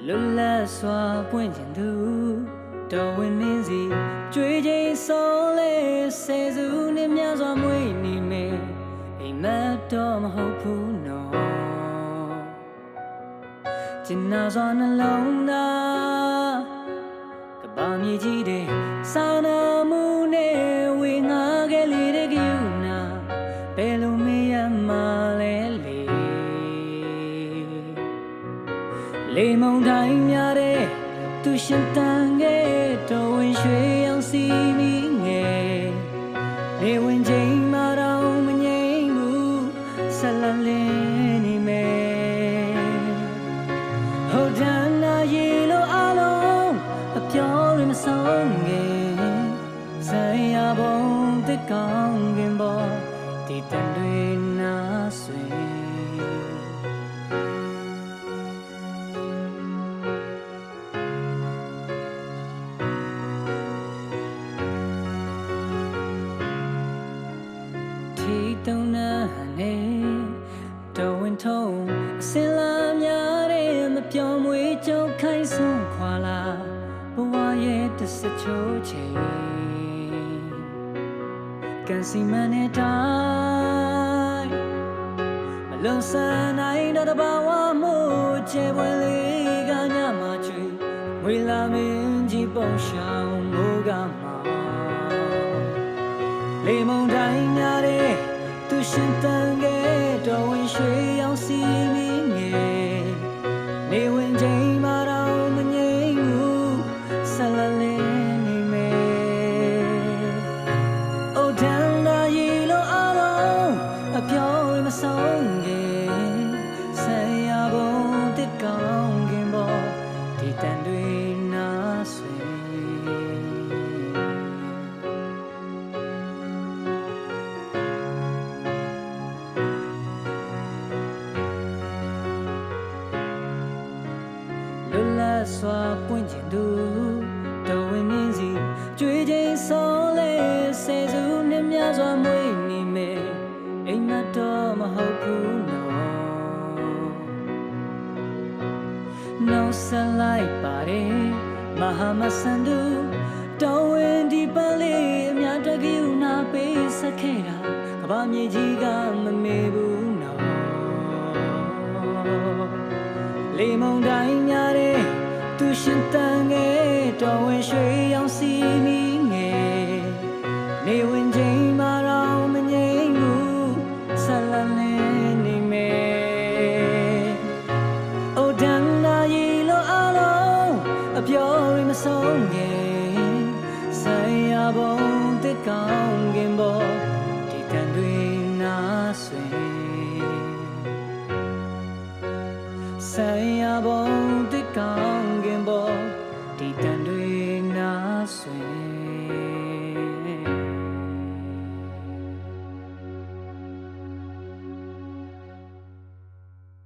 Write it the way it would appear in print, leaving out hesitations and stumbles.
လွတ်လပ်စွာပွင့်ကျင်သူတော်ဝင်နေစီကြွေးချိန်ဆုံးလေဆယ်စုနှစ်များစွာမွေးနေမယ်အိမ်မက်တော့မဟုတ်ဘူးနော်ကျင်နာစွာနှလုံးသားကဘာမြေကြီးတဲ့စာနာမှုနဲ့ဝေငါခဲ့လေတဲ့ကယူနာဘယ်လိုမေးရမှာလဲလေမုံတိုင်းများတဲ့သူရှင်တန်ခဲ့တော်ဝင်ရွှေအောင်စီမီငယ်နေဝင်ချိန်မှာတော့မငြိမ်ဘူးဆက်လက်လင်းနေမယ်ဟုတ်တယ်နာရီလိုအလုံးအပြော်ရမဆုံးငယ်ဆိုင်ရဘုံတစ်ကောင်းကင်ပေါ်ဒီတန်တွေနာဆွေတုံးနာနဲ့တော်ဝင်ထုံးအစင်လာများတဲ့မပြောင်းမွေးကြုံခိုင်းဆုံးခွာလာဘဝရဲ့တစ်စချိုးချိန်ကန်စီမနဲ့တိုင်းမလုံဆန်နိုင်တော့တဘာဝမို့ချေပွဲလေးကညမှာချွေဝေလာမင်းကြီးပုံရှောင်းမိုးကမှာလေမုံတိုင်းများတဲ့သူရှင်တန်ခဲ့တော်ဝင်ရွှေအောင်စီမီငယ်နေဝင်ချိန်မှာတော့မငြိမ်ဘူးဆက်လက်လင်းနေမယ်အိုတန်လာရီလိုအလုံးအပြောင်းမဆုံးခင်ဆက်ရဖို့တစ်ကောင်းခင်ပေါ်ဒီတန်တွေနာဆွေလွတ်လပ်စွာပွင့်ကျင်သူတော်ဝင်နေစီကြွေးချိန်ဆုံးလေဆယ်စုနှစ်များစွာမွေးနေမယ်အိမ်မက်တော့မဟုတ်ဘူးနော်နောက်ဆက်လိုက်ပါတယ်မဟာမဆန်သူတော်ဝင်ဒီပန်းလေးအများတကယူနာပေးစခဲ့တာကဘာမြေကြီးကမမေ့ဘူးနော်လေမုံတိုင်းများတဲ့သူရှင်တန်ခဲ့တော်ဝင်ရွှေအောင်စီမီငယ်နေဝင်ချိန်မှာတော့မငြိမ်ဘူးဆက်လက်လင်းနေမယ်အိုတန်နာရီလိုအလုံးအပြော်ရမဆုံးခင်ဆိုင်ရဘုံတစ်ကောင်းကင်ပေါ်ဒီတန်တွေနာဆွေဆိုင်ရဘုံတစ်ကောင်း